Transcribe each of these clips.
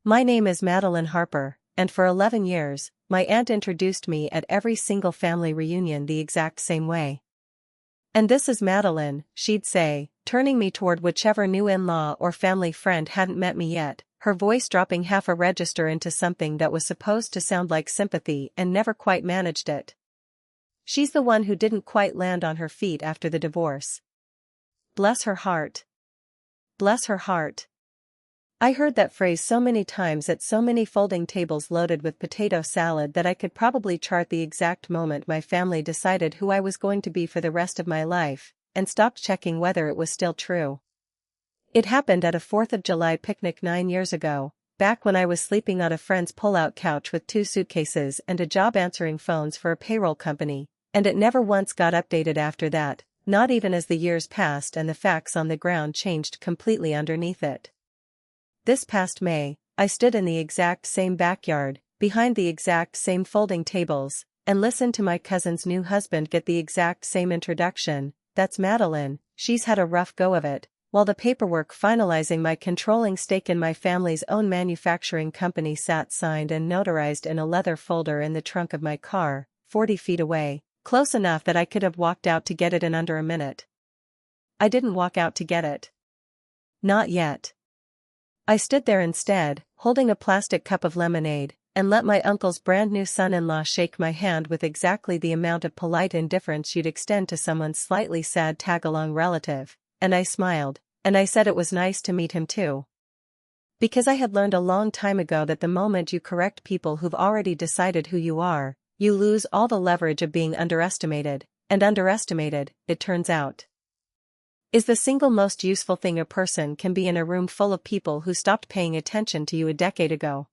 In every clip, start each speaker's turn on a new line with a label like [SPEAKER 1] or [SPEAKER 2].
[SPEAKER 1] My name is Madeline Harper, and for 11 years, my aunt introduced me at every single family reunion the exact same way. And this is Madeline, she'd say, turning me toward whichever new in-law or family friend hadn't met me yet, her voice dropping half a register into something that was supposed to sound like sympathy and never quite managed it. She's the one who didn't quite land on her feet after the divorce. Bless her heart. Bless her heart. I heard that phrase so many times at so many folding tables loaded with potato salad that I could probably chart the exact moment my family decided who I was going to be for the rest of my life, and stopped checking whether it was still true. It happened at a 4th of July picnic 9 years ago, back when I was sleeping on a friend's pull-out couch with 2 suitcases and a job answering phones for a payroll company, and it never once got updated after that, not even as the years passed and the facts on the ground changed completely underneath it. This past May, I stood in the exact same backyard, behind the exact same folding tables, and listened to my cousin's new husband get the exact same introduction. That's Madeline, she's had a rough go of it, while the paperwork finalizing my controlling stake in my family's own manufacturing company sat signed and notarized in a leather folder in the trunk of my car, 40 feet away, close enough that I could have walked out to get it in under a minute. I didn't walk out to get it. Not yet. I stood there instead, holding a plastic cup of lemonade, and let my uncle's brand new son-in-law shake my hand with exactly the amount of polite indifference you'd extend to someone's slightly sad tag-along relative, and I smiled, and I said it was nice to meet him too. Because I had learned a long time ago that the moment you correct people who've already decided who you are, you lose all the leverage of being underestimated, and underestimated, it turns out, is the single most useful thing a person can be in a room full of people who stopped paying attention to you a decade ago.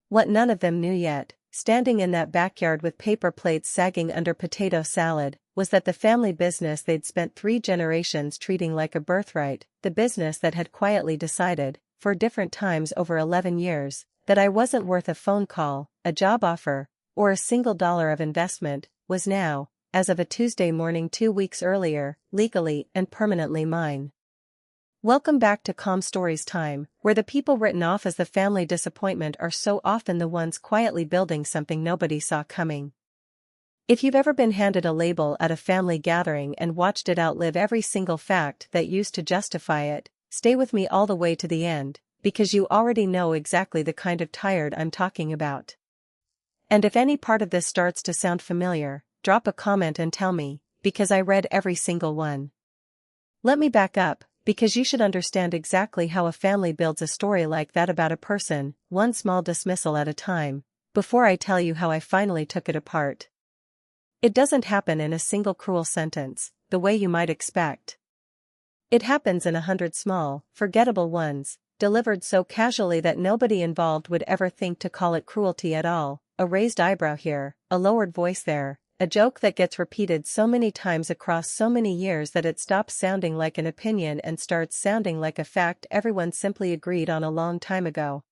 [SPEAKER 1] What none of them knew yet, standing in that backyard with paper plates sagging under potato salad, was that the family business they'd spent 3 generations treating like a birthright, the business that had quietly decided, for different times over 11 years, that I wasn't worth a phone call, a job offer, or a single dollar of investment, was now, as of a Tuesday morning 2 weeks earlier, legally and permanently mine. Welcome back to Calm Stories Time, where the people written off as the family disappointment are so often the ones quietly building something nobody saw coming. If you've ever been handed a label at a family gathering and watched it outlive every single fact that used to justify it, stay with me all the way to the end, because you already know exactly the kind of tired I'm talking about. And if any part of this starts to sound familiar, drop a comment and tell me, because I read every single one. Let me back up, because you should understand exactly how a family builds a story like that about a person, one small dismissal at a time, before I tell you how I finally took it apart. It doesn't happen in a single cruel sentence, the way you might expect. It happens in 100 small, forgettable ones, delivered so casually that nobody involved would ever think to call it cruelty at all, a raised eyebrow here, a lowered voice there, a joke that gets repeated so many times across so many years that it stops sounding like an opinion and starts sounding like a fact everyone simply agreed on a long time ago.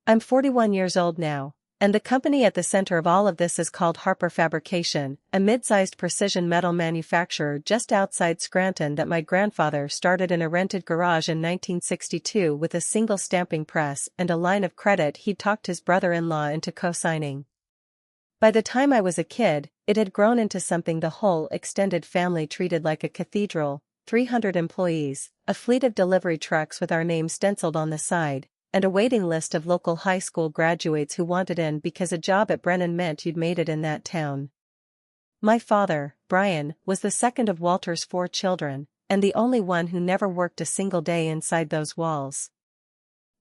[SPEAKER 1] I'm 41 years old now, and the company at the center of all of this is called Harper Fabrication, a mid-sized precision metal manufacturer just outside Scranton that my grandfather started in a rented garage in 1962 with a single stamping press and a line of credit he'd talked his brother-in-law into co-signing. By the time I was a kid, it had grown into something the whole extended family treated like a cathedral, 300 employees, a fleet of delivery trucks with our name stenciled on the side, and a waiting list of local high school graduates who wanted in because a job at Brennan meant you'd made it in that town. My father, Brian, was the second of Walter's 4 children, and the only one who never worked a single day inside those walls.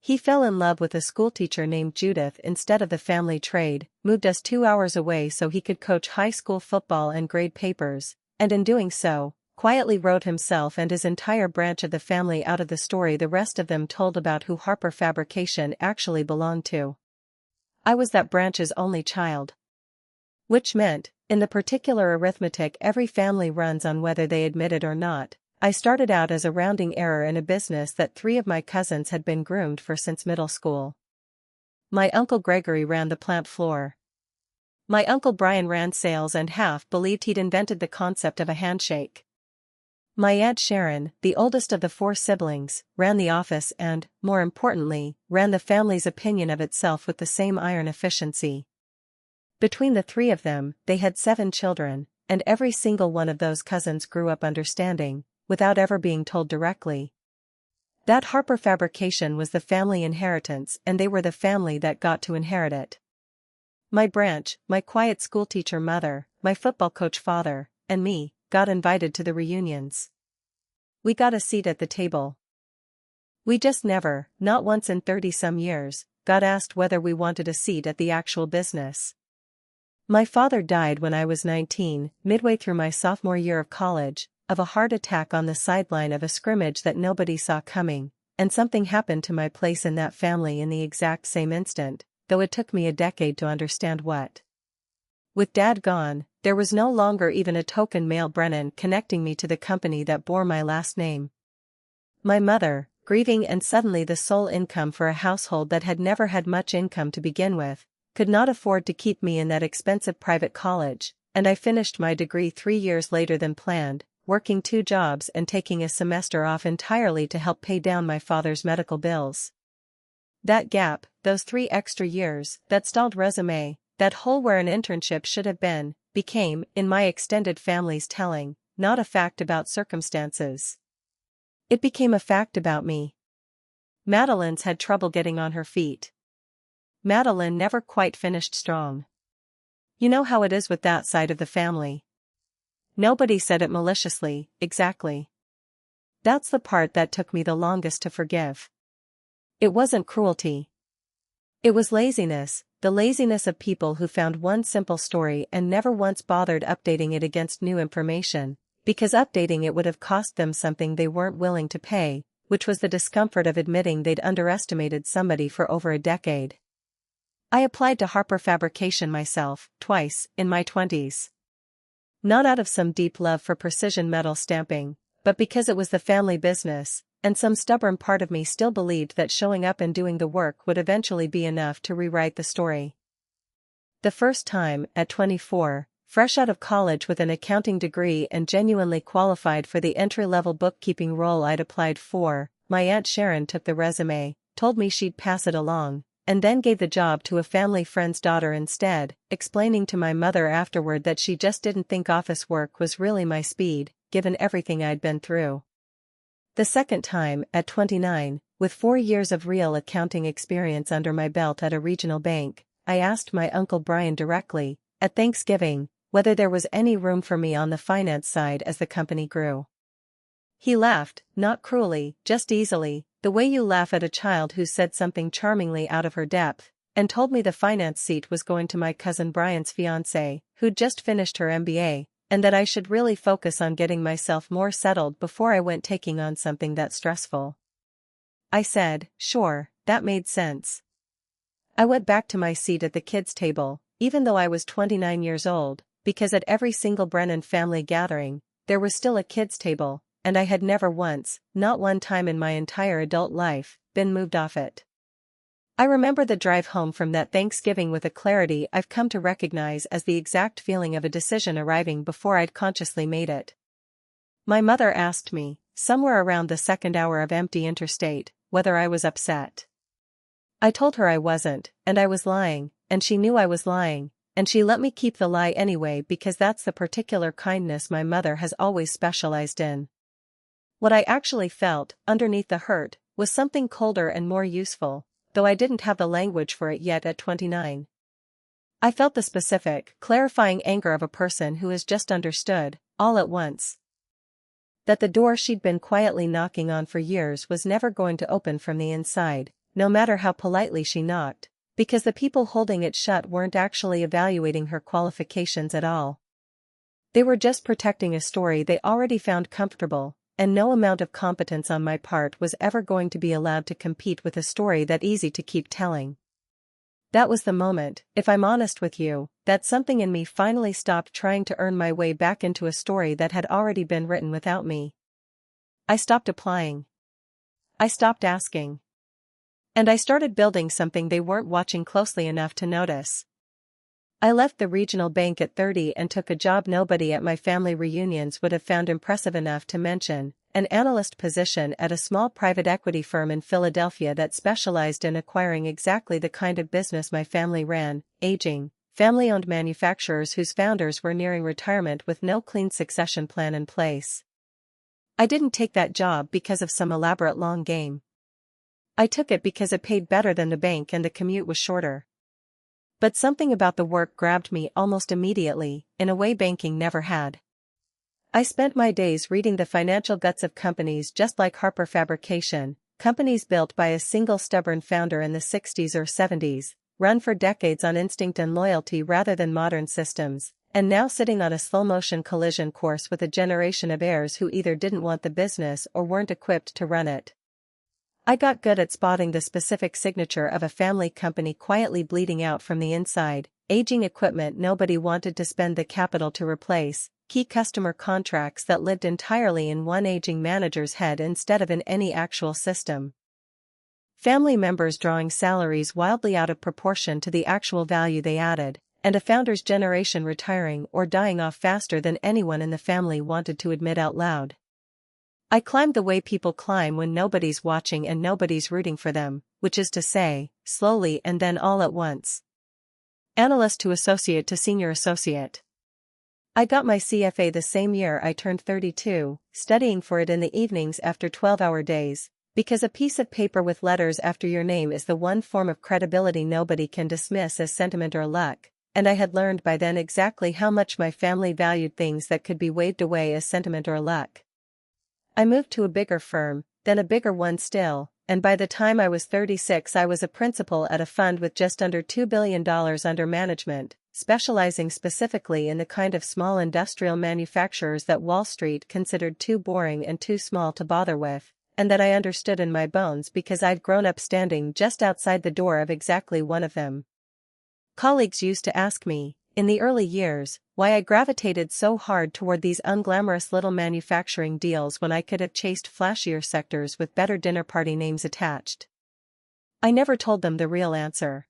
[SPEAKER 1] He fell in love with a schoolteacher named Judith instead of the family trade, moved us 2 hours away so he could coach high school football and grade papers, and in doing so, quietly wrote himself and his entire branch of the family out of the story the rest of them told about who Harper Fabrication actually belonged to. I was that branch's only child. Which meant, in the particular arithmetic every family runs on whether they admit it or not, I started out as a rounding error in a business that 3 of my cousins had been groomed for since middle school. My Uncle Gregory ran the plant floor. My Uncle Brian ran sales and half believed he'd invented the concept of a handshake. My Aunt Sharon, the oldest of the 4 siblings, ran the office and, more importantly, ran the family's opinion of itself with the same iron efficiency. Between the 3 of them, they had 7 children, and every single one of those cousins grew up understanding, without ever being told directly. That Harper fabrication was the family inheritance, and they were the family that got to inherit it. My branch, my quiet schoolteacher mother, my football coach father, and me, got invited to the reunions. We got a seat at the table. We just never, not once in 30-some years, got asked whether we wanted a seat at the actual business. My father died when I was 19, midway through my sophomore year of college, of a heart attack on the sideline of a scrimmage that nobody saw coming, and something happened to my place in that family in the exact same instant, though it took me a decade to understand what. With Dad gone, there was no longer even a token male Brennan connecting me to the company that bore my last name. My mother, grieving and suddenly the sole income for a household that had never had much income to begin with, could not afford to keep me in that expensive private college, and I finished my degree 3 years later than planned, working 2 jobs and taking a semester off entirely to help pay down my father's medical bills. That gap, those 3 extra years, that stalled resume, that hole where an internship should have been, became, in my extended family's telling, not a fact about circumstances. It became a fact about me. Madeline's had trouble getting on her feet. Madeline never quite finished strong. You know how it is with that side of the family. Nobody said it maliciously, exactly. That's the part that took me the longest to forgive. It wasn't cruelty. It was laziness, the laziness of people who found one simple story and never once bothered updating it against new information, because updating it would have cost them something they weren't willing to pay, which was the discomfort of admitting they'd underestimated somebody for over a decade. I applied to Harper Fabrication myself, twice, in my 20s. Not out of some deep love for precision metal stamping, but because it was the family business, and some stubborn part of me still believed that showing up and doing the work would eventually be enough to rewrite the story. The first time, at 24, fresh out of college with an accounting degree and genuinely qualified for the entry-level bookkeeping role I'd applied for, my Aunt Sharon took the resume, told me she'd pass it along, and then gave the job to a family friend's daughter instead, explaining to my mother afterward that she just didn't think office work was really my speed, given everything I'd been through. The second time, at 29, with 4 years of real accounting experience under my belt at a regional bank, I asked my Uncle Brian directly, at Thanksgiving, whether there was any room for me on the finance side as the company grew. He laughed, not cruelly, just easily, the way you laugh at a child who said something charmingly out of her depth, and told me the finance seat was going to my cousin Brian's fiancée, who'd just finished her MBA, and that I should really focus on getting myself more settled before I went taking on something that stressful. I said, sure, that made sense. I went back to my seat at the kids' table, even though I was 29 years old, because at every single Brennan family gathering, there was still a kids' table, and I had never once, not one time in my entire adult life, been moved off it. I remember the drive home from that Thanksgiving with a clarity I've come to recognize as the exact feeling of a decision arriving before I'd consciously made it. My mother asked me, somewhere around the second hour of empty interstate, whether I was upset. I told her I wasn't, and I was lying, and she knew I was lying, and she let me keep the lie anyway because that's the particular kindness my mother has always specialized in. What I actually felt, underneath the hurt, was something colder and more useful, though I didn't have the language for it yet at 29. I felt the specific, clarifying anger of a person who has just understood, all at once, that the door she'd been quietly knocking on for years was never going to open from the inside, no matter how politely she knocked, because the people holding it shut weren't actually evaluating her qualifications at all. They were just protecting a story they already found comfortable, and no amount of competence on my part was ever going to be allowed to compete with a story that easy to keep telling. That was the moment, if I'm honest with you, that something in me finally stopped trying to earn my way back into a story that had already been written without me. I stopped applying. I stopped asking. And I started building something they weren't watching closely enough to notice. I left the regional bank at 30 and took a job nobody at my family reunions would have found impressive enough to mention, an analyst position at a small private equity firm in Philadelphia that specialized in acquiring exactly the kind of business my family ran, aging, family-owned manufacturers whose founders were nearing retirement with no clean succession plan in place. I didn't take that job because of some elaborate long game. I took it because it paid better than the bank and the commute was shorter. But something about the work grabbed me almost immediately, in a way banking never had. I spent my days reading the financial guts of companies just like Harper Fabrication, companies built by a single stubborn founder in the 60s or 70s, run for decades on instinct and loyalty rather than modern systems, and now sitting on a slow-motion collision course with a generation of heirs who either didn't want the business or weren't equipped to run it. I got good at spotting the specific signature of a family company quietly bleeding out from the inside, aging equipment nobody wanted to spend the capital to replace, key customer contracts that lived entirely in one aging manager's head instead of in any actual system. Family members drawing salaries wildly out of proportion to the actual value they added, and a founder's generation retiring or dying off faster than anyone in the family wanted to admit out loud. I climbed the way people climb when nobody's watching and nobody's rooting for them, which is to say, slowly and then all at once. Analyst to associate to senior associate. I got my CFA the same year I turned 32, studying for it in the evenings after 12-hour days, because a piece of paper with letters after your name is the one form of credibility nobody can dismiss as sentiment or luck, and I had learned by then exactly how much my family valued things that could be waved away as sentiment or luck. I moved to a bigger firm, then a bigger one still, and by the time I was 36 I was a principal at a fund with just under $2 billion under management, specializing specifically in the kind of small industrial manufacturers that Wall Street considered too boring and too small to bother with, and that I understood in my bones because I'd grown up standing just outside the door of exactly one of them. Colleagues used to ask me, in the early years, why I gravitated so hard toward these unglamorous little manufacturing deals when I could have chased flashier sectors with better dinner party names attached. I never told them the real answer.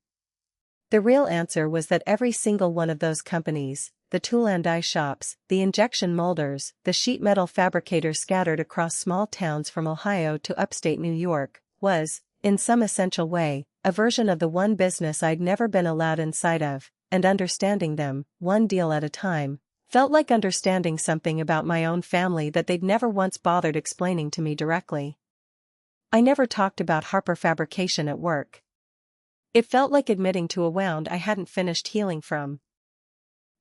[SPEAKER 1] The real answer was that every single one of those companies, the tool and die shops, the injection molders, the sheet metal fabricators scattered across small towns from Ohio to upstate New York, was, in some essential way, a version of the one business I'd never been allowed inside of. And understanding them, one deal at a time, felt like understanding something about my own family that they'd never once bothered explaining to me directly. I never talked about Harper Fabrication at work. It felt like admitting to a wound I hadn't finished healing from.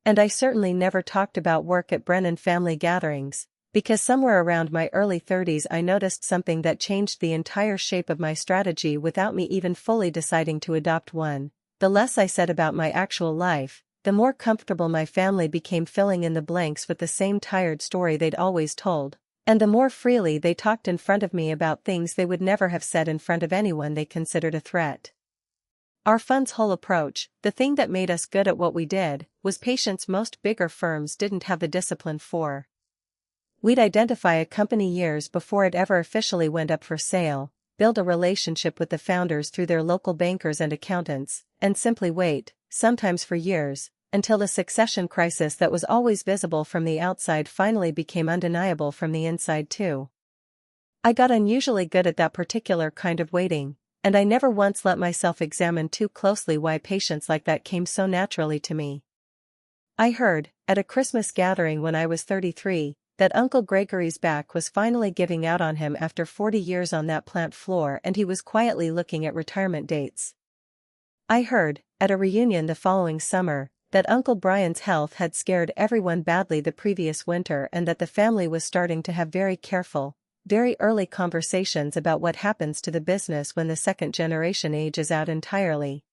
[SPEAKER 1] And I certainly never talked about work at Brennan family gatherings, because somewhere around my early 30s I noticed something that changed the entire shape of my strategy without me even fully deciding to adopt one. The less I said about my actual life, the more comfortable my family became filling in the blanks with the same tired story they'd always told, and the more freely they talked in front of me about things they would never have said in front of anyone they considered a threat. Our fund's whole approach, the thing that made us good at what we did, was patience most bigger firms didn't have the discipline for. We'd identify a company years before it ever officially went up for sale, build a relationship with the founders through their local bankers and accountants, and simply wait, sometimes for years, until the succession crisis that was always visible from the outside finally became undeniable from the inside too. I got unusually good at that particular kind of waiting, and I never once let myself examine too closely why patience like that came so naturally to me. I heard, at a Christmas gathering when I was 33, that Uncle Gregory's back was finally giving out on him after 40 years on that plant floor and he was quietly looking at retirement dates. I heard, at a reunion the following summer, that Uncle Brian's health had scared everyone badly the previous winter and that the family was starting to have very careful, very early conversations about what happens to the business when the second generation ages out entirely.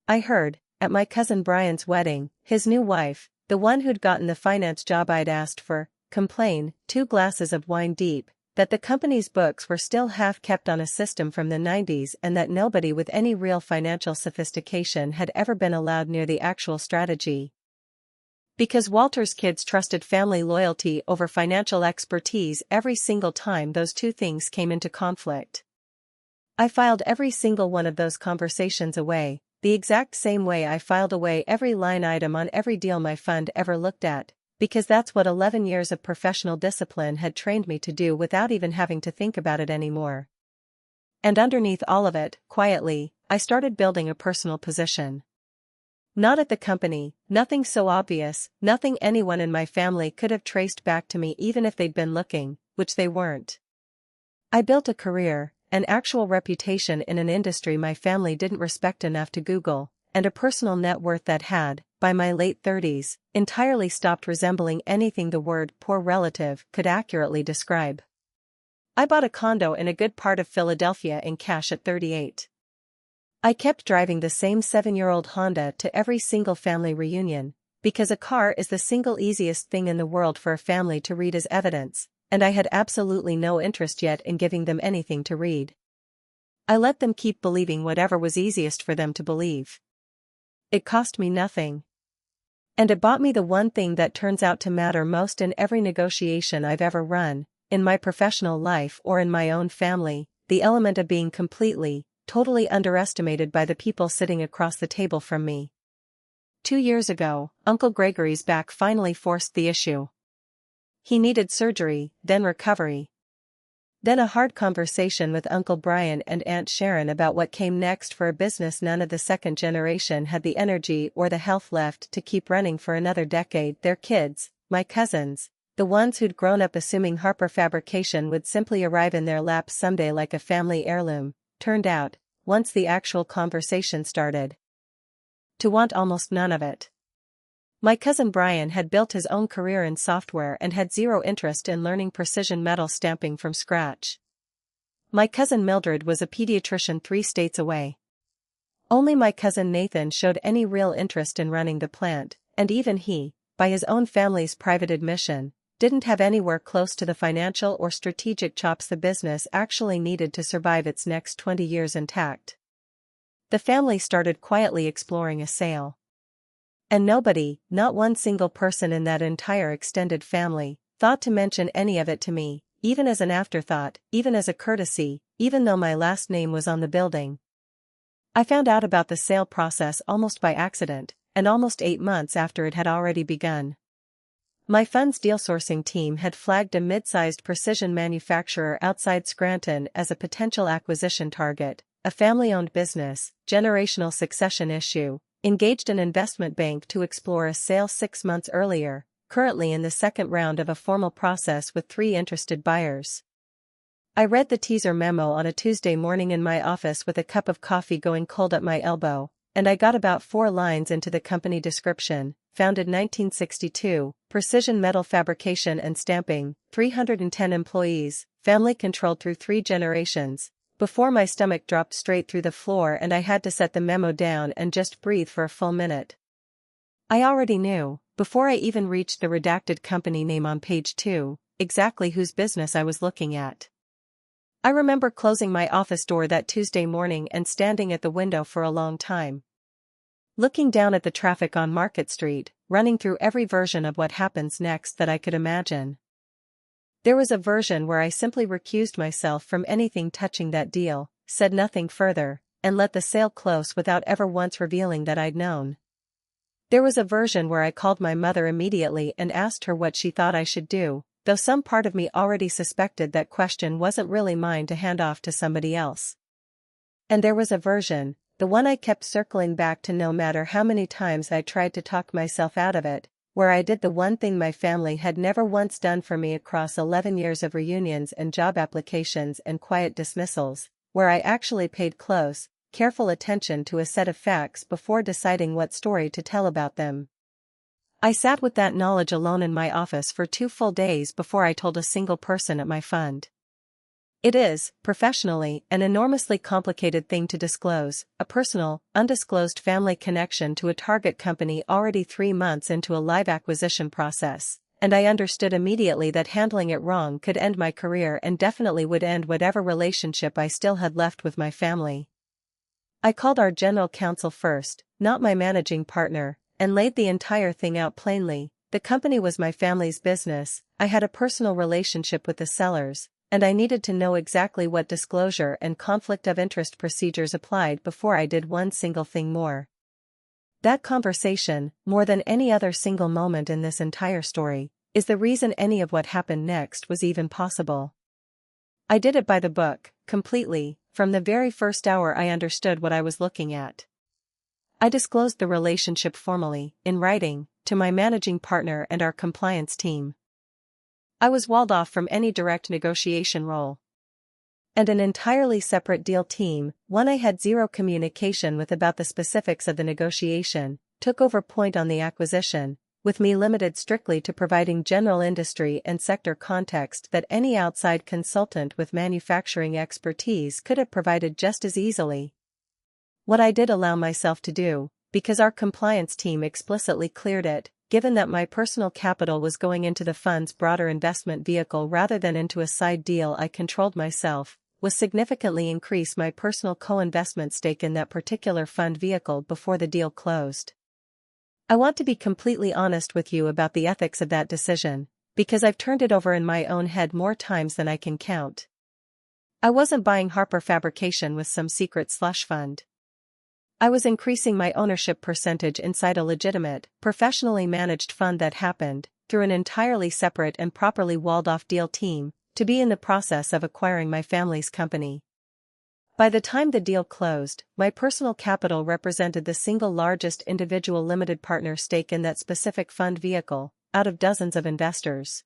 [SPEAKER 1] I heard, at my cousin Brian's wedding, his new wife, the one who'd gotten the finance job I'd asked for, complain, 2 glasses of wine deep, that the company's books were still half kept on a system from the 90s and that nobody with any real financial sophistication had ever been allowed near the actual strategy. Because Walter's kids trusted family loyalty over financial expertise every single time those two things came into conflict. I filed every single one of those conversations away, the exact same way I filed away every line item on every deal my fund ever looked at, because that's what 11 years of professional discipline had trained me to do without even having to think about it anymore. And underneath all of it, quietly, I started building a personal position. Not at the company, nothing so obvious, nothing anyone in my family could have traced back to me even if they'd been looking, which they weren't. I built a career, an actual reputation in an industry my family didn't respect enough to Google, and a personal net worth that had, by my late 30s, entirely stopped resembling anything the word poor relative could accurately describe. I bought a condo in a good part of Philadelphia in cash at 38. I kept driving the same 7-year-old Honda to every single family reunion, because a car is the single easiest thing in the world for a family to read as evidence, and I had absolutely no interest yet in giving them anything to read. I let them keep believing whatever was easiest for them to believe. It cost me nothing. And it bought me the one thing that turns out to matter most in every negotiation I've ever run, in my professional life or in my own family, the element of being completely, totally underestimated by the people sitting across the table from me. 2 years ago, Uncle Gregory's back finally forced the issue. He needed surgery, then recovery. Then a hard conversation with Uncle Brian and Aunt Sharon about what came next for a business none of the second generation had the energy or the health left to keep running for another decade. Their kids, my cousins, the ones who'd grown up assuming Harper Fabrication would simply arrive in their laps someday like a family heirloom, turned out, once the actual conversation started, to want almost none of it. My cousin Brian had built his own career in software and had zero interest in learning precision metal stamping from scratch. My cousin Mildred was a pediatrician 3 states away. Only my cousin Nathan showed any real interest in running the plant, and even he, by his own family's private admission, didn't have anywhere close to the financial or strategic chops the business actually needed to survive its next 20 years intact. The family started quietly exploring a sale. And nobody, not one single person in that entire extended family, thought to mention any of it to me, even as an afterthought, even as a courtesy, even though my last name was on the building. I found out about the sale process almost by accident, and almost 8 months after it had already begun. My fund's deal sourcing team had flagged a mid-sized precision manufacturer outside Scranton as a potential acquisition target, a family-owned business, generational succession issue, engaged an investment bank to explore a sale 6 months earlier, currently in the second round of a formal process with 3 interested buyers. I read the teaser memo on a Tuesday morning in my office with a cup of coffee going cold at my elbow, and I got about 4 lines into the company description. Founded 1962, precision metal fabrication and stamping, 310 employees, family controlled through 3 generations. Before my stomach dropped straight through the floor and I had to set the memo down and just breathe for a full minute. I already knew, before I even reached the redacted company name on page 2, exactly whose business I was looking at. I remember closing my office door that Tuesday morning and standing at the window for a long time, looking down at the traffic on Market Street, running through every version of what happens next that I could imagine. There was a version where I simply recused myself from anything touching that deal, said nothing further, and let the sale close without ever once revealing that I'd known. There was a version where I called my mother immediately and asked her what she thought I should do, though some part of me already suspected that question wasn't really mine to hand off to somebody else. And there was a version, the one I kept circling back to no matter how many times I tried to talk myself out of it, where I did the one thing my family had never once done for me across 11 years of reunions and job applications and quiet dismissals, where I actually paid close, careful attention to a set of facts before deciding what story to tell about them. I sat with that knowledge alone in my office for 2 full days before I told a single person at my fund. It is, professionally, an enormously complicated thing to disclose, a personal, undisclosed family connection to a target company already 3 months into a live acquisition process, and I understood immediately that handling it wrong could end my career and definitely would end whatever relationship I still had left with my family. I called our general counsel first, not my managing partner, and laid the entire thing out plainly. The company was my family's business, I had a personal relationship with the sellers, and I needed to know exactly what disclosure and conflict of interest procedures applied before I did one single thing more. That conversation, more than any other single moment in this entire story, is the reason any of what happened next was even possible. I did it by the book, completely. From the very first hour I understood what I was looking at. I disclosed the relationship formally, in writing, to my managing partner and our compliance team. I was walled off from any direct negotiation role. And an entirely separate deal team, one I had zero communication with about the specifics of the negotiation, took over point on the acquisition, with me limited strictly to providing general industry and sector context that any outside consultant with manufacturing expertise could have provided just as easily. What I did allow myself to do, because our compliance team explicitly cleared it, given that my personal capital was going into the fund's broader investment vehicle rather than into a side deal I controlled myself, was significantly increase my personal co-investment stake in that particular fund vehicle before the deal closed. I want to be completely honest with you about the ethics of that decision, because I've turned it over in my own head more times than I can count. I wasn't buying Harper Fabrication with some secret slush fund. I was increasing my ownership percentage inside a legitimate, professionally managed fund that happened, through an entirely separate and properly walled-off deal team, to be in the process of acquiring my family's company. By the time the deal closed, my personal capital represented the single largest individual limited partner stake in that specific fund vehicle, out of dozens of investors.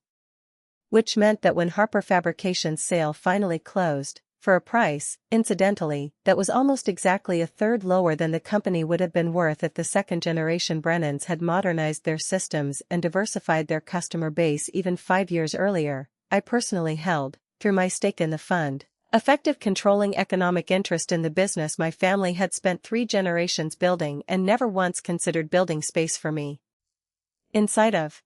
[SPEAKER 1] Which meant that when Harper Fabrication's sale finally closed, for a price, incidentally, that was almost exactly a third lower than the company would have been worth if the second-generation Brennans had modernized their systems and diversified their customer base even 5 years earlier, I personally held, through my stake in the fund, effective controlling economic interest in the business my family had spent 3 generations building and never once considered building space for me inside of.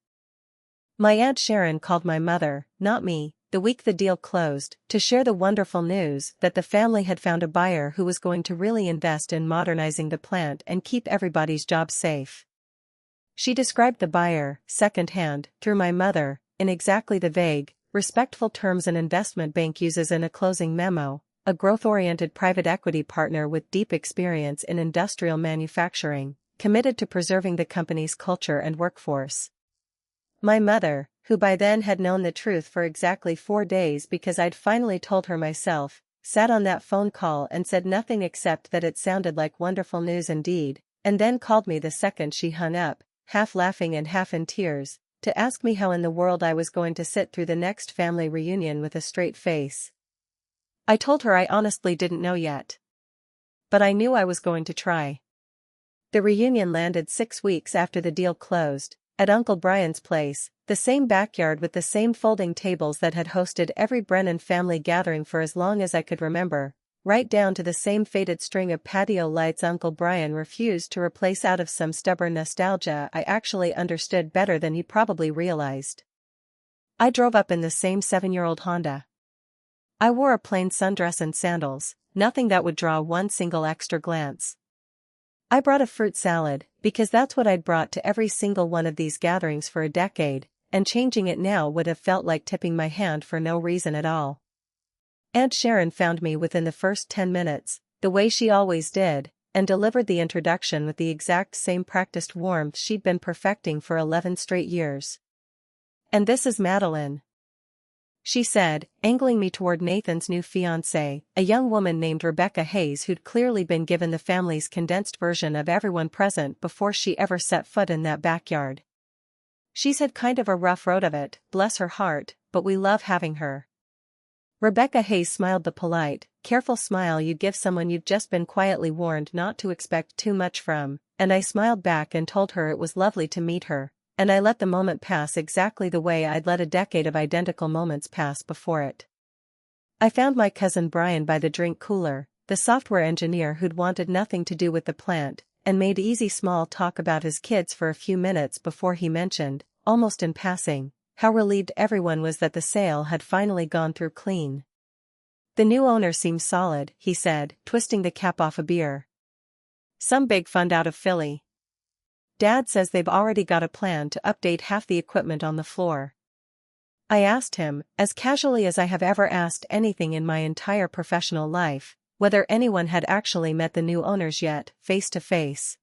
[SPEAKER 1] My Aunt Sharon called my mother, not me, the week the deal closed, to share the wonderful news that the family had found a buyer who was going to really invest in modernizing the plant and keep everybody's jobs safe. She described the buyer, secondhand, through my mother, in exactly the vague, respectful terms an investment bank uses in a closing memo, a growth-oriented private equity partner with deep experience in industrial manufacturing, committed to preserving the company's culture and workforce. My mother, who by then had known the truth for exactly 4 days because I'd finally told her myself, sat on that phone call and said nothing except that it sounded like wonderful news indeed, and then called me the second she hung up, half laughing and half in tears, to ask me how in the world I was going to sit through the next family reunion with a straight face. I told her I honestly didn't know yet. But I knew I was going to try. The reunion landed 6 weeks after the deal closed, at Uncle Brian's place, the same backyard with the same folding tables that had hosted every Brennan family gathering for as long as I could remember, right down to the same faded string of patio lights Uncle Brian refused to replace out of some stubborn nostalgia I actually understood better than he probably realized. I drove up in the same 7-year-old Honda. I wore a plain sundress and sandals, nothing that would draw one single extra glance. I brought a fruit salad, because that's what I'd brought to every single one of these gatherings for a decade, and changing it now would have felt like tipping my hand for no reason at all. Aunt Sharon found me within the first 10 minutes, the way she always did, and delivered the introduction with the exact same practiced warmth she'd been perfecting for 11 straight years. "And this is Madeline," she said, angling me toward Nathan's new fiancée, a young woman named Rebecca Hayes who'd clearly been given the family's condensed version of everyone present before she ever set foot in that backyard. "She's had kind of a rough road of it, bless her heart, but we love having her." Rebecca Hayes smiled the polite, careful smile you'd give someone you've just been quietly warned not to expect too much from, and I smiled back and told her it was lovely to meet her. And I let the moment pass exactly the way I'd let a decade of identical moments pass before it. I found my cousin Brian by the drink cooler, the software engineer who'd wanted nothing to do with the plant, and made easy small talk about his kids for a few minutes before he mentioned, almost in passing, how relieved everyone was that the sale had finally gone through clean. "The new owner seems solid," he said, twisting the cap off a beer. "Some big fund out of Philly. Dad says they've already got a plan to update half the equipment on the floor." I asked him, as casually as I have ever asked anything in my entire professional life, whether anyone had actually met the new owners yet, face to face.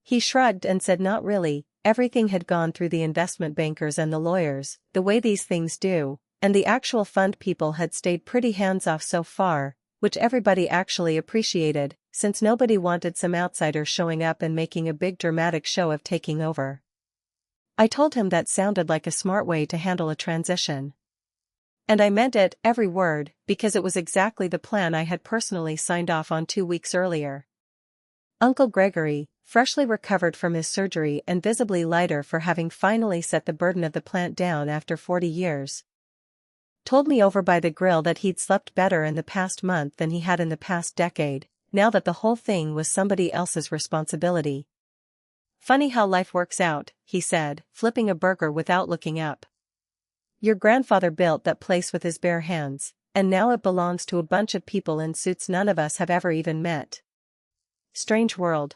[SPEAKER 1] He shrugged and said not really, everything had gone through the investment bankers and the lawyers, the way these things do, and the actual fund people had stayed pretty hands-off so far, which everybody actually appreciated, since nobody wanted some outsider showing up and making a big dramatic show of taking over. I told him that sounded like a smart way to handle a transition. And I meant it, every word, because it was exactly the plan I had personally signed off on 2 weeks earlier. Uncle Gregory, freshly recovered from his surgery and visibly lighter for having finally set the burden of the plant down after 40 years, told me over by the grill that he'd slept better in the past month than he had in the past decade, now that the whole thing was somebody else's responsibility. Funny how life works out, he said, flipping a burger without looking up. Your grandfather built that place with his bare hands, and now it belongs to a bunch of people in suits none of us have ever even met. Strange world.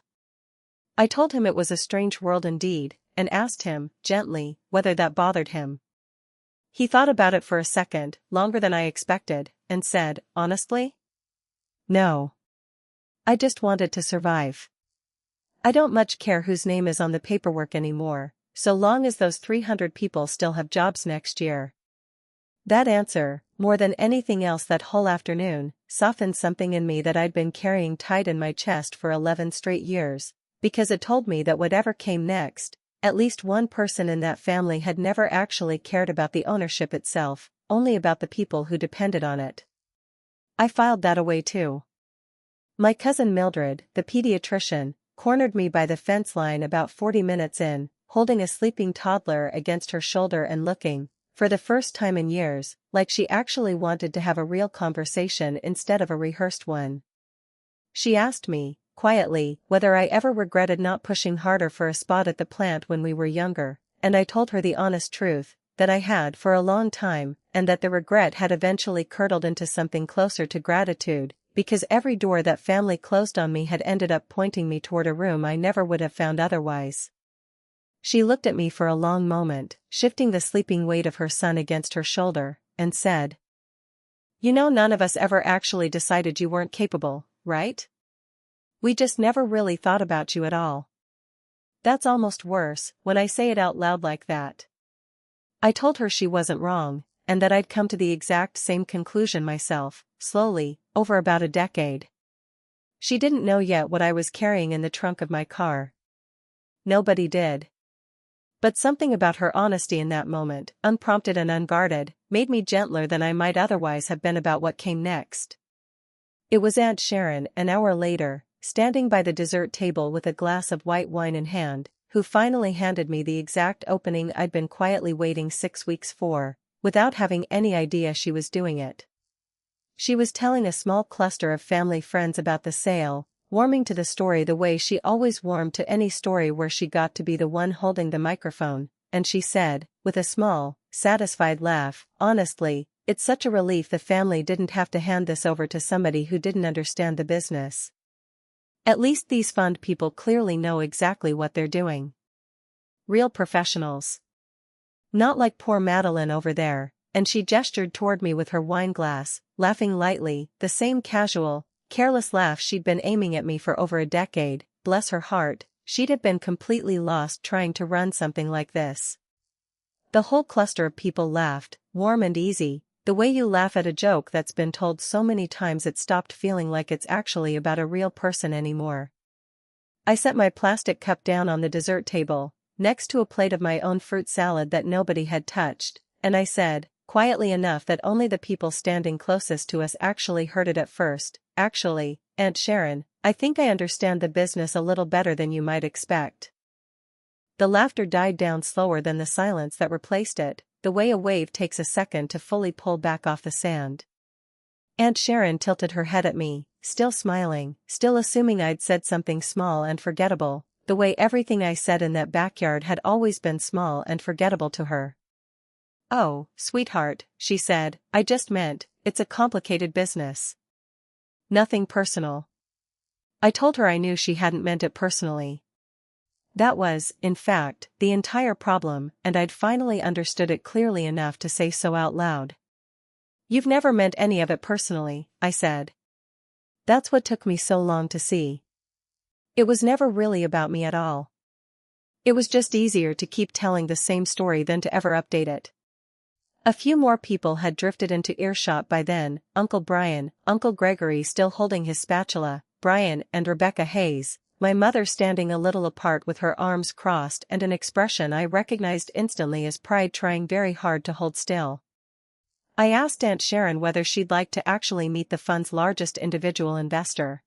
[SPEAKER 1] I told him it was a strange world indeed, and asked him, gently, whether that bothered him. He thought about it for a second, longer than I expected, and said, honestly? No. I just wanted to survive. I don't much care whose name is on the paperwork anymore, so long as those 300 people still have jobs next year. That answer, more than anything else that whole afternoon, softened something in me that I'd been carrying tight in my chest for 11 straight years, because it told me that whatever came next, at least one person in that family had never actually cared about the ownership itself, only about the people who depended on it. I filed that away too. My cousin Mildred, the pediatrician, cornered me by the fence line about 40 minutes in, holding a sleeping toddler against her shoulder and looking, for the first time in years, like she actually wanted to have a real conversation instead of a rehearsed one. She asked me, quietly, whether I ever regretted not pushing harder for a spot at the plant when we were younger, and I told her the honest truth, that I had for a long time, and that the regret had eventually curdled into something closer to gratitude, because every door that family closed on me had ended up pointing me toward a room I never would have found otherwise. She looked at me for a long moment, shifting the sleeping weight of her son against her shoulder, and said, You know, none of us ever actually decided you weren't capable, right? We just never really thought about you at all. That's almost worse, when I say it out loud like that. I told her she wasn't wrong, and that I'd come to the exact same conclusion myself, slowly, over about a decade. She didn't know yet what I was carrying in the trunk of my car. Nobody did. But something about her honesty in that moment, unprompted and unguarded, made me gentler than I might otherwise have been about what came next. It was Aunt Sharon, an hour later, standing by the dessert table with a glass of white wine in hand, who finally handed me the exact opening I'd been quietly waiting 6 weeks for, without having any idea she was doing it. She was telling a small cluster of family friends about the sale, warming to the story the way she always warmed to any story where she got to be the one holding the microphone, and she said, with a small, satisfied laugh, honestly, it's such a relief the family didn't have to hand this over to somebody who didn't understand the business. At least these fund people clearly know exactly what they're doing. Real professionals. Not like poor Madeline over there, and she gestured toward me with her wine glass, laughing lightly, the same casual, careless laugh she'd been aiming at me for over a decade. Bless her heart, she'd have been completely lost trying to run something like this. The whole cluster of people laughed, warm and easy, the way you laugh at a joke that's been told so many times it stopped feeling like it's actually about a real person anymore. I set my plastic cup down on the dessert table, next to a plate of my own fruit salad that nobody had touched, and I said, quietly enough that only the people standing closest to us actually heard it at first, actually, Aunt Sharon, I think I understand the business a little better than you might expect. The laughter died down slower than the silence that replaced it, the way a wave takes a second to fully pull back off the sand. Aunt Sharon tilted her head at me, still smiling, still assuming I'd said something small and forgettable, the way everything I said in that backyard had always been small and forgettable to her. Oh, sweetheart, she said, I just meant, it's a complicated business. Nothing personal. I told her I knew she hadn't meant it personally. That was, in fact, the entire problem, and I'd finally understood it clearly enough to say so out loud. "You've never meant any of it personally," I said. "That's what took me so long to see. It was never really about me at all. It was just easier to keep telling the same story than to ever update it." A few more people had drifted into earshot by then: Uncle Brian, Uncle Gregory still holding his spatula, Brian and Rebecca Hayes, my mother standing a little apart with her arms crossed and an expression I recognized instantly as pride trying very hard to hold still. I asked Aunt Sharon whether she'd like to actually meet the fund's largest individual investor.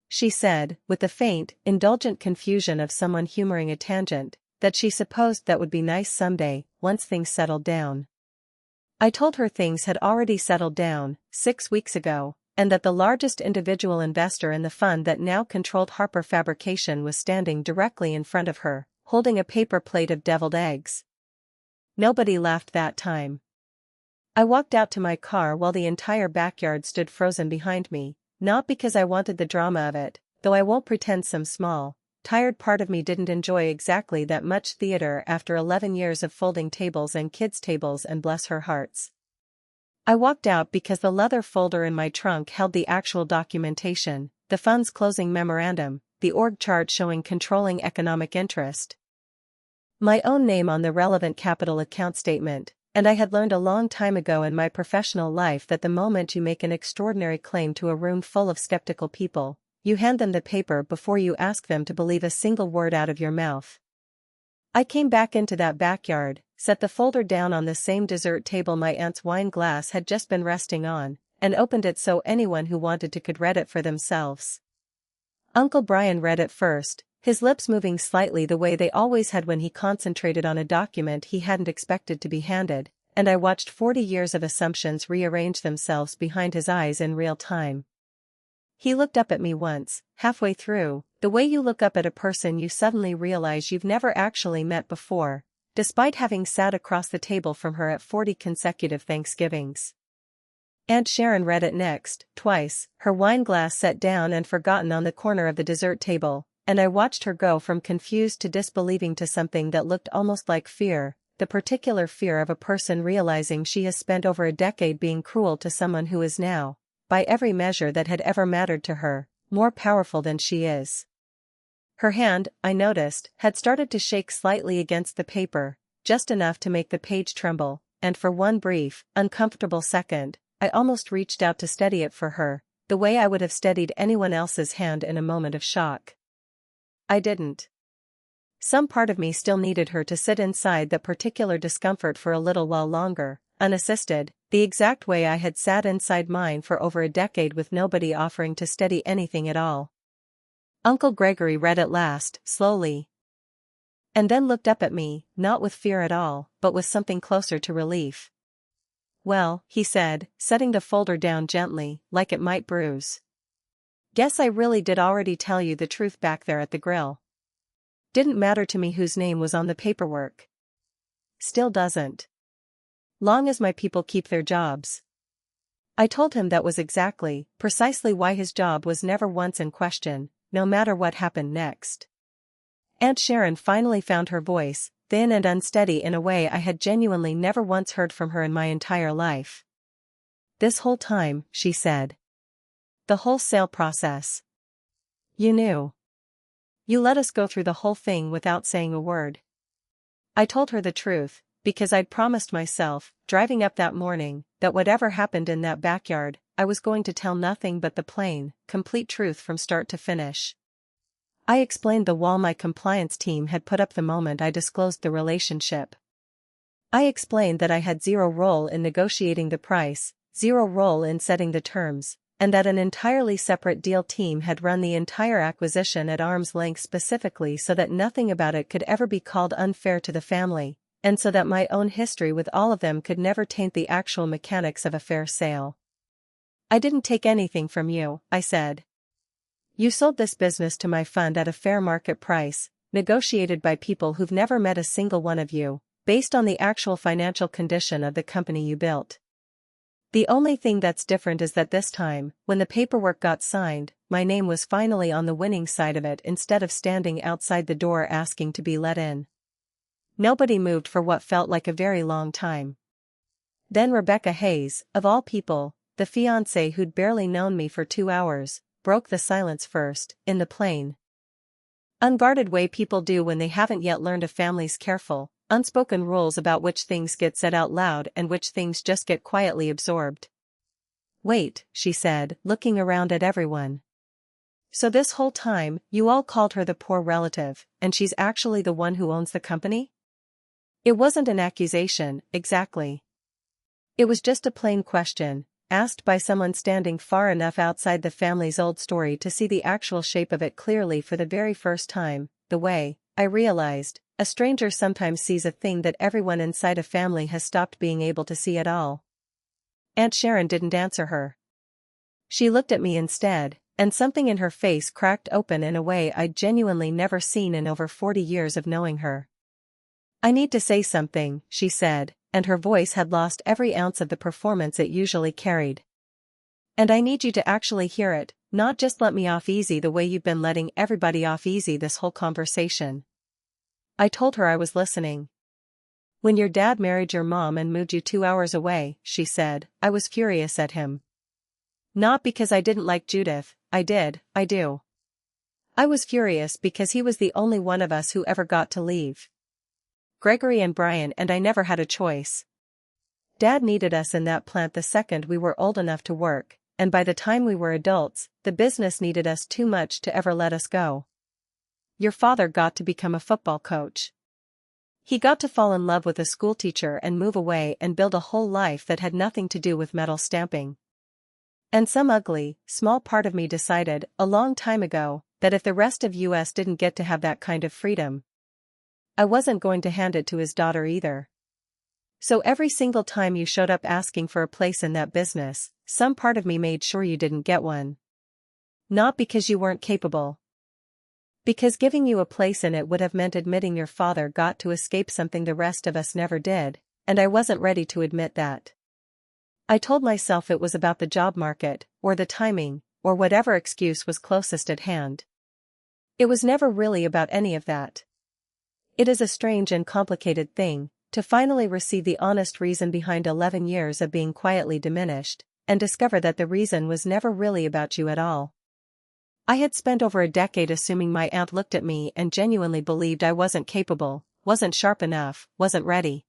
[SPEAKER 1] She said, with the faint, indulgent confusion of someone humoring a tangent, that she supposed that would be nice someday, once things settled down. I told her things had already settled down, 6 weeks ago, and that the largest individual investor in the fund that now controlled Harper Fabrication was standing directly in front of her, holding a paper plate of deviled eggs. Nobody laughed that time. I walked out to my car while the entire backyard stood frozen behind me, not because I wanted the drama of it, though I won't pretend some small, tired part of me didn't enjoy exactly that much theater after 11 years of folding tables and kids' tables, and bless her hearts. I walked out because the leather folder in my trunk held the actual documentation, the fund's closing memorandum, the org chart showing controlling economic interest, my own name on the relevant capital account statement, and I had learned a long time ago in my professional life that the moment you make an extraordinary claim to a room full of skeptical people, you hand them the paper before you ask them to believe a single word out of your mouth. I came back into that backyard, set the folder down on the same dessert table my aunt's wine glass had just been resting on, and opened it so anyone who wanted to could read it for themselves. Uncle Brian read it first, his lips moving slightly the way they always had when he concentrated on a document he hadn't expected to be handed, and I watched 40 years of assumptions rearrange themselves behind his eyes in real time. He looked up at me once, halfway through, the way you look up at a person you suddenly realize you've never actually met before, despite having sat across the table from her at 40 consecutive Thanksgivings. Aunt Sharon read it next, twice, her wine glass set down and forgotten on the corner of the dessert table, and I watched her go from confused to disbelieving to something that looked almost like fear, the particular fear of a person realizing she has spent over a decade being cruel to someone who is now, by every measure that had ever mattered to her, more powerful than she is. Her hand, I noticed, had started to shake slightly against the paper, just enough to make the page tremble, and for one brief, uncomfortable second, I almost reached out to steady it for her, the way I would have steadied anyone else's hand in a moment of shock. I didn't. Some part of me still needed her to sit inside that particular discomfort for a little while longer, unassisted, the exact way I had sat inside mine for over a decade with nobody offering to steady anything at all. Uncle Gregory read at last, slowly. And then looked up at me, not with fear at all, but with something closer to relief. "Well," he said, setting the folder down gently, like it might bruise. "Guess I really did already tell you the truth back there at the grill. Didn't matter to me whose name was on the paperwork. Still doesn't. Long as my people keep their jobs." I told him that was exactly, precisely why his job was never once in question, no matter what happened next. Aunt Sharon finally found her voice, thin and unsteady in a way I had genuinely never once heard from her in my entire life. "This whole time," she said. "The whole sale process. You knew. You let us go through the whole thing without saying a word." I told her the truth, because I'd promised myself, driving up that morning, that whatever happened in that backyard, I was going to tell nothing but the plain, complete truth from start to finish. I explained the wall my compliance team had put up the moment I disclosed the relationship. I explained that I had zero role in negotiating the price, zero role in setting the terms, and that an entirely separate deal team had run the entire acquisition at arm's length specifically so that nothing about it could ever be called unfair to the family, and so that my own history with all of them could never taint the actual mechanics of a fair sale. "I didn't take anything from you," I said. "You sold this business to my fund at a fair market price, negotiated by people who've never met a single one of you, based on the actual financial condition of the company you built. The only thing that's different is that this time, when the paperwork got signed, my name was finally on the winning side of it instead of standing outside the door asking to be let in. Nobody moved for what felt like a very long time. Then Rebecca Hayes, of all people, the fiancé who'd barely known me for 2 hours, broke the silence first, in the plain, unguarded way people do when they haven't yet learned a family's careful, unspoken rules about which things get said out loud and which things just get quietly absorbed. "Wait," she said, looking around at everyone. "So this whole time, you all called her the poor relative, and she's actually the one who owns the company?" It wasn't an accusation, exactly. It was just a plain question, asked by someone standing far enough outside the family's old story to see the actual shape of it clearly for the very first time, the way, I realized, a stranger sometimes sees a thing that everyone inside a family has stopped being able to see at all. Aunt Sharon didn't answer her. She looked at me instead, and something in her face cracked open in a way I'd genuinely never seen in over 40 years of knowing her. "I need to say something," she said, and her voice had lost every ounce of the performance it usually carried. "And I need you to actually hear it, not just let me off easy the way you've been letting everybody off easy this whole conversation." I told her I was listening. "When your dad married your mom and moved you 2 hours away," she said, I was furious at him. Not because I didn't like Judith, I do. I was furious because he was the only one of us who ever got to leave. Gregory and Brian and I never had a choice. Dad needed us in that plant the second we were old enough to work, and by the time we were adults, the business needed us too much to ever let us go. Your father got to become a football coach. He got to fall in love with a schoolteacher and move away and build a whole life that had nothing to do with metal stamping. And some ugly, small part of me decided, a long time ago, that if the rest of US didn't get to have that kind of freedom, I wasn't going to hand it to his daughter either. So every single time you showed up asking for a place in that business, some part of me made sure you didn't get one. Not because you weren't capable. Because giving you a place in it would have meant admitting your father got to escape something the rest of us never did, and I wasn't ready to admit that. I told myself it was about the job market, or the timing, or whatever excuse was closest at hand. It was never really about any of that. It is a strange and complicated thing, to finally receive the honest reason behind 11 years of being quietly diminished, and discover that the reason was never really about you at all. I had spent over a decade assuming my aunt looked at me and genuinely believed I wasn't capable, wasn't sharp enough, wasn't ready.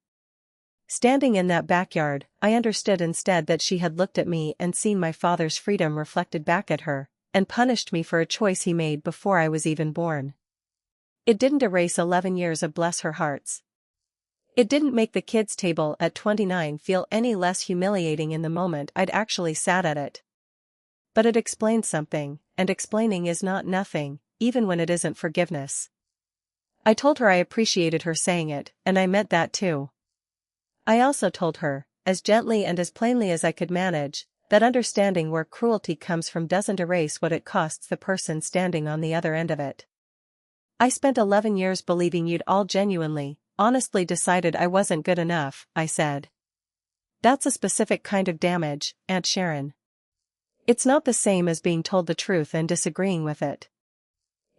[SPEAKER 1] Standing in that backyard, I understood instead that she had looked at me and seen my father's freedom reflected back at her, and punished me for a choice he made before I was even born. It didn't erase 11 years of bless her hearts. It didn't make the kids' table at 29 feel any less humiliating in the moment I'd actually sat at it. But it explained something, and explaining is not nothing, even when it isn't forgiveness. I told her I appreciated her saying it, and I meant that too. I also told her, as gently and as plainly as I could manage, that understanding where cruelty comes from doesn't erase what it costs the person standing on the other end of it. "I spent 11 years believing you'd all genuinely, honestly decided I wasn't good enough," I said. "That's a specific kind of damage, Aunt Sharon. It's not the same as being told the truth and disagreeing with it.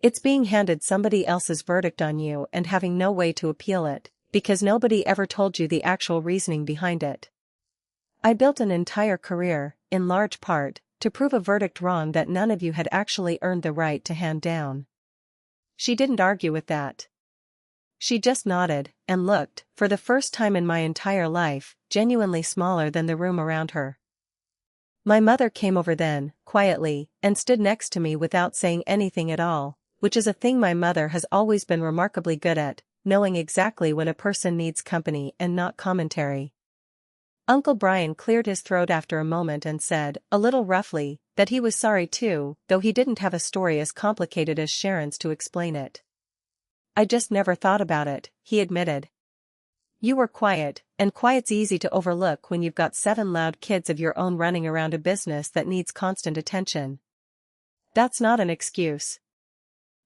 [SPEAKER 1] It's being handed somebody else's verdict on you and having no way to appeal it, because nobody ever told you the actual reasoning behind it. I built an entire career, in large part, to prove a verdict wrong that none of you had actually earned the right to hand down." She didn't argue with that. She just nodded, and looked, for the first time in my entire life, genuinely smaller than the room around her. My mother came over then, quietly, and stood next to me without saying anything at all, which is a thing my mother has always been remarkably good at, knowing exactly when a person needs company and not commentary. Uncle Brian cleared his throat after a moment and said, a little roughly, that he was sorry too, though he didn't have a story as complicated as Sharon's to explain it. "I just never thought about it," he admitted. "You were quiet, and quiet's easy to overlook when you've got 7 loud kids of your own running around a business that needs constant attention. That's not an excuse.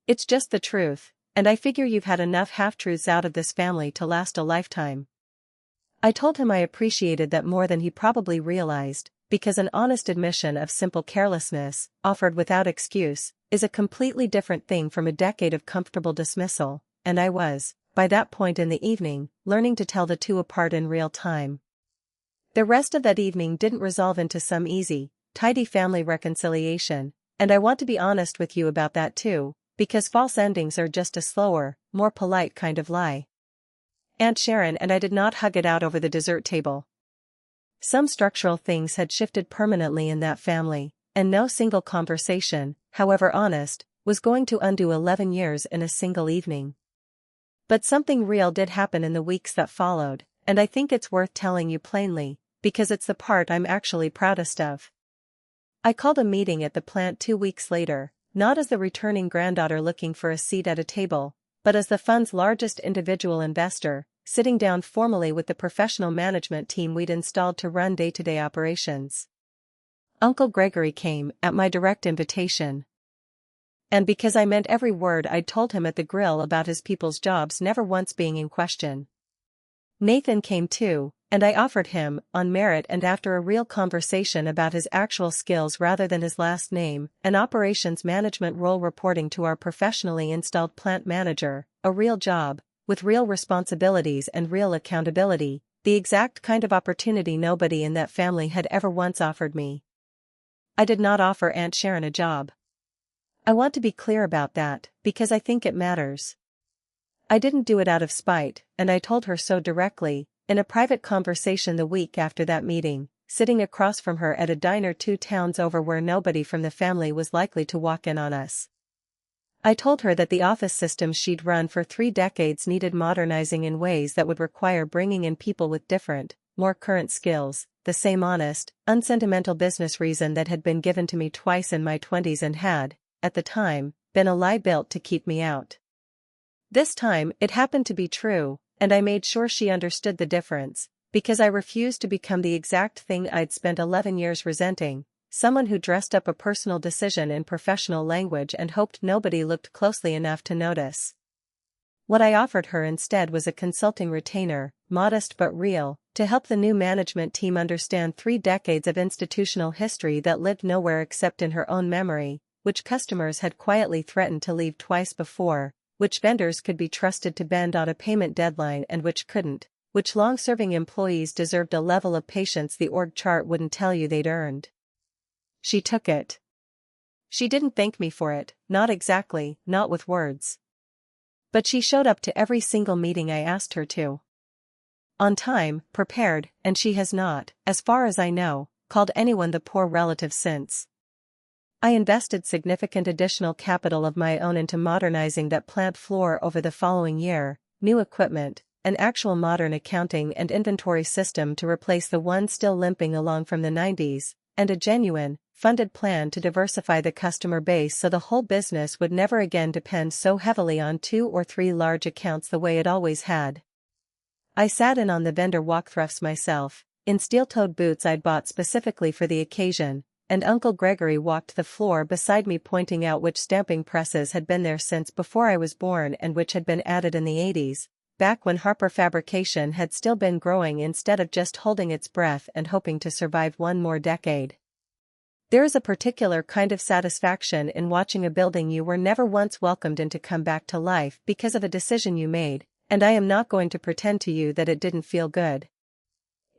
[SPEAKER 1] It's just the truth, and I figure you've had enough half-truths out of this family to last a lifetime." I told him I appreciated that more than he probably realized, because an honest admission of simple carelessness, offered without excuse, is a completely different thing from a decade of comfortable dismissal, and I was, by that point in the evening, learning to tell the two apart in real time. The rest of that evening didn't resolve into some easy, tidy family reconciliation, and I want to be honest with you about that too, because false endings are just a slower, more polite kind of lie. Aunt Sharon and I did not hug it out over the dessert table. Some structural things had shifted permanently in that family, and no single conversation, however honest, was going to undo 11 years in a single evening. But something real did happen in the weeks that followed, and I think it's worth telling you plainly, because it's the part I'm actually proudest of. I called a meeting at the plant 2 weeks later, not as the returning granddaughter looking for a seat at a table, but as the fund's largest individual investor, sitting down formally with the professional management team we'd installed to run day-to-day operations. Uncle Gregory came, at my direct invitation. And because I meant every word I'd told him at the grill about his people's jobs never once being in question. Nathan came too, and I offered him, on merit and after a real conversation about his actual skills rather than his last name, an operations management role reporting to our professionally installed plant manager, a real job, with real responsibilities and real accountability, the exact kind of opportunity nobody in that family had ever once offered me. I did not offer Aunt Sharon a job. I want to be clear about that, because I think it matters. I didn't do it out of spite, and I told her so directly, in a private conversation the week after that meeting, sitting across from her at a diner 2 towns over where nobody from the family was likely to walk in on us. I told her that the office system she'd run for 3 decades needed modernizing in ways that would require bringing in people with different, more current skills, the same honest, unsentimental business reason that had been given to me twice in my 20s and had, at the time, been a lie built to keep me out. This time, it happened to be true, and I made sure she understood the difference, because I refused to become the exact thing I'd spent 11 years resenting, someone who dressed up a personal decision in professional language and hoped nobody looked closely enough to notice. What I offered her instead was a consulting retainer, modest but real, to help the new management team understand 3 decades of institutional history that lived nowhere except in her own memory, which customers had quietly threatened to leave twice before, which vendors could be trusted to bend on a payment deadline and which couldn't, which long-serving employees deserved a level of patience the org chart wouldn't tell you they'd earned. She took it. She didn't thank me for it, not exactly, not with words. But she showed up to every single meeting I asked her to. On time, prepared, and she has not, as far as I know, called anyone the poor relative since. I invested significant additional capital of my own into modernizing that plant floor over the following year, new equipment, an actual modern accounting and inventory system to replace the one still limping along from the 90s, and a genuine, funded plan to diversify the customer base so the whole business would never again depend so heavily on 2 or 3 large accounts the way it always had. I sat in on the vendor walkthroughs myself, in steel-toed boots I'd bought specifically for the occasion, and Uncle Gregory walked the floor beside me pointing out which stamping presses had been there since before I was born and which had been added in the 80s, back when Harper fabrication had still been growing instead of just holding its breath and hoping to survive one more decade. There is a particular kind of satisfaction in watching a building you were never once welcomed in to come back to life because of a decision you made, and I am not going to pretend to you that it didn't feel good.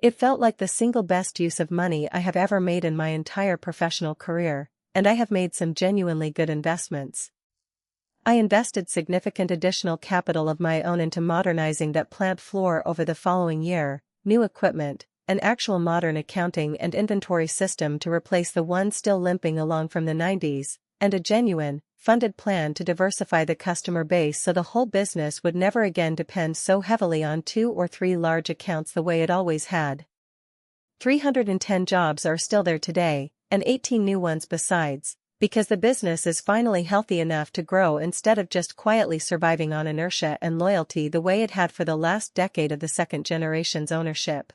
[SPEAKER 1] It felt like the single best use of money I have ever made in my entire professional career, and I have made some genuinely good investments. I invested significant additional capital of my own into modernizing that plant floor over the following year, new equipment, an actual modern accounting and inventory system to replace the one still limping along from the 90s, and a genuine, funded plan to diversify the customer base so the whole business would never again depend so heavily on 2 or 3 large accounts the way it always had. 310 jobs are still there today, and 18 new ones besides, because the business is finally healthy enough to grow instead of just quietly surviving on inertia and loyalty the way it had for the last decade of the second generation's ownership.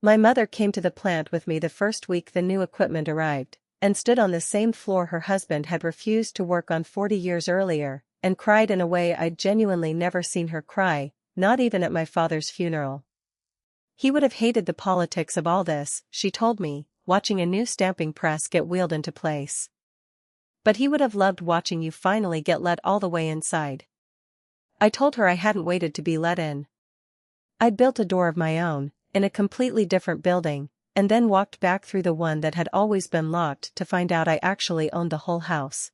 [SPEAKER 1] My mother came to the plant with me the first week the new equipment arrived, and stood on the same floor her husband had refused to work on 40 years earlier, and cried in a way I'd genuinely never seen her cry, not even at my father's funeral. He would have hated the politics of all this, she told me, watching a new stamping press get wheeled into place. But he would have loved watching you finally get let all the way inside. I told her I hadn't waited to be let in. I'd built a door of my own, in a completely different building, and then walked back through the one that had always been locked to find out I actually owned the whole house.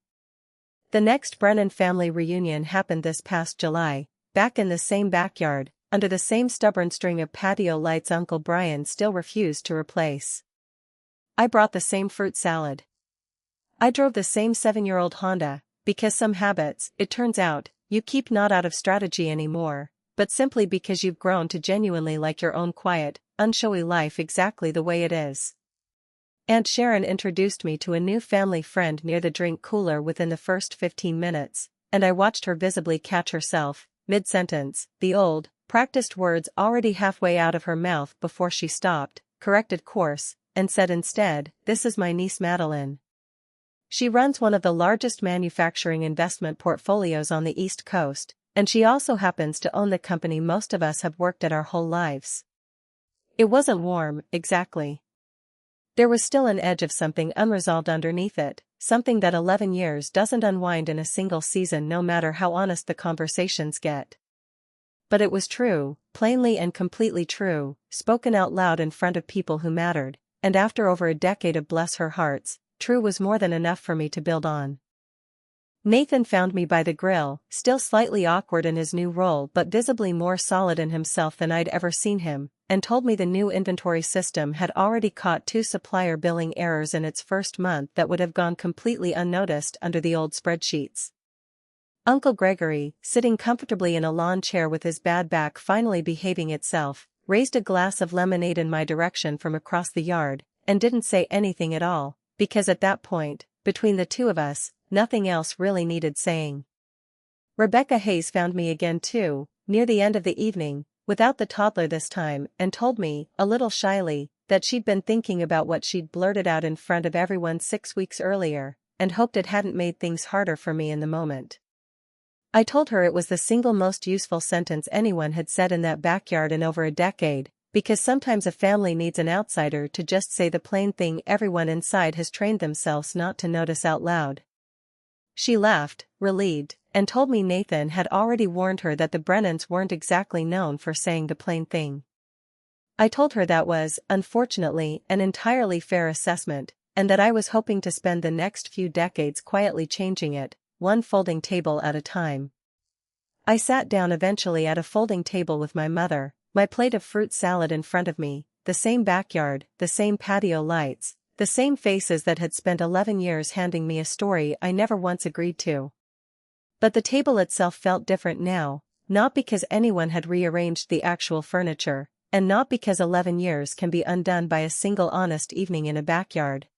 [SPEAKER 1] The next Brennan family reunion happened this past July, back in the same backyard, under the same stubborn string of patio lights Uncle Brian still refused to replace. I brought the same fruit salad. I drove the same 7-year-old Honda, because some habits, it turns out, you keep not out of strategy anymore, but simply because you've grown to genuinely like your own quiet, unshowy life exactly the way it is. Aunt Sharon introduced me to a new family friend near the drink cooler within the first 15 minutes, and I watched her visibly catch herself, mid-sentence, the old, practiced words already halfway out of her mouth before she stopped, corrected course, and said instead, "This is my niece Madeline. She runs one of the largest manufacturing investment portfolios on the East Coast, and she also happens to own the company most of us have worked at our whole lives." It wasn't warm, exactly. There was still an edge of something unresolved underneath it, something that 11 years doesn't unwind in a single season no matter how honest the conversations get. But it was true, plainly and completely true, spoken out loud in front of people who mattered, and after over a decade of bless her hearts, true was more than enough for me to build on. Nathan found me by the grill, still slightly awkward in his new role but visibly more solid in himself than I'd ever seen him, and told me the new inventory system had already caught 2 supplier billing errors in its first month that would have gone completely unnoticed under the old spreadsheets. Uncle Gregory, sitting comfortably in a lawn chair with his bad back finally behaving itself, raised a glass of lemonade in my direction from across the yard, and didn't say anything at all, because at that point, between the two of us, nothing else really needed saying. Rebecca Hayes found me again too, near the end of the evening, without the toddler this time, and told me, a little shyly, that she'd been thinking about what she'd blurted out in front of everyone 6 weeks earlier, and hoped it hadn't made things harder for me in the moment. I told her it was the single most useful sentence anyone had said in that backyard in over a decade, because sometimes a family needs an outsider to just say the plain thing everyone inside has trained themselves not to notice out loud. She laughed, relieved, and told me Nathan had already warned her that the Brennans weren't exactly known for saying the plain thing. I told her that was, unfortunately, an entirely fair assessment, and that I was hoping to spend the next few decades quietly changing it, one folding table at a time. I sat down eventually at a folding table with my mother, my plate of fruit salad in front of me, the same backyard, the same patio lights, the same faces that had spent 11 years handing me a story I never once agreed to. But the table itself felt different now, not because anyone had rearranged the actual furniture, and not because 11 years can be undone by a single honest evening in a backyard.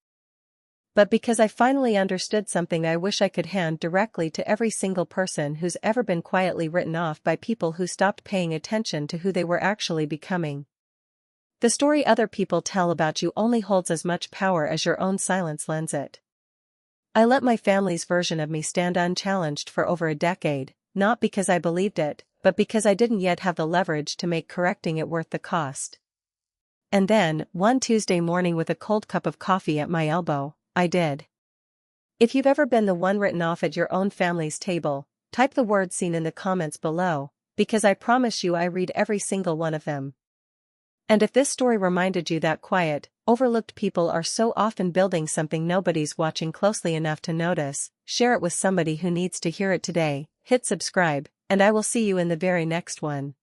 [SPEAKER 1] But because I finally understood something I wish I could hand directly to every single person who's ever been quietly written off by people who stopped paying attention to who they were actually becoming. The story other people tell about you only holds as much power as your own silence lends it. I let my family's version of me stand unchallenged for over a decade, not because I believed it, but because I didn't yet have the leverage to make correcting it worth the cost. And then, one Tuesday morning with a cold cup of coffee at my elbow, I did. If you've ever been the one written off at your own family's table, type the word "seen" in the comments below, because I promise you I read every single one of them. And if this story reminded you that quiet, overlooked people are so often building something nobody's watching closely enough to notice, share it with somebody who needs to hear it today, hit subscribe, and I will see you in the very next one.